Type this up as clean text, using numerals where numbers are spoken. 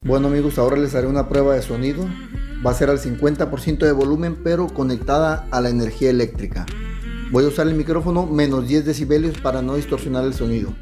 Bueno amigos, ahora les haré una prueba de sonido. Va a ser al 50% de volumen, pero conectada a la energía eléctrica. Voy a usar el micrófono menos 10 decibelios para no distorsionar el sonido.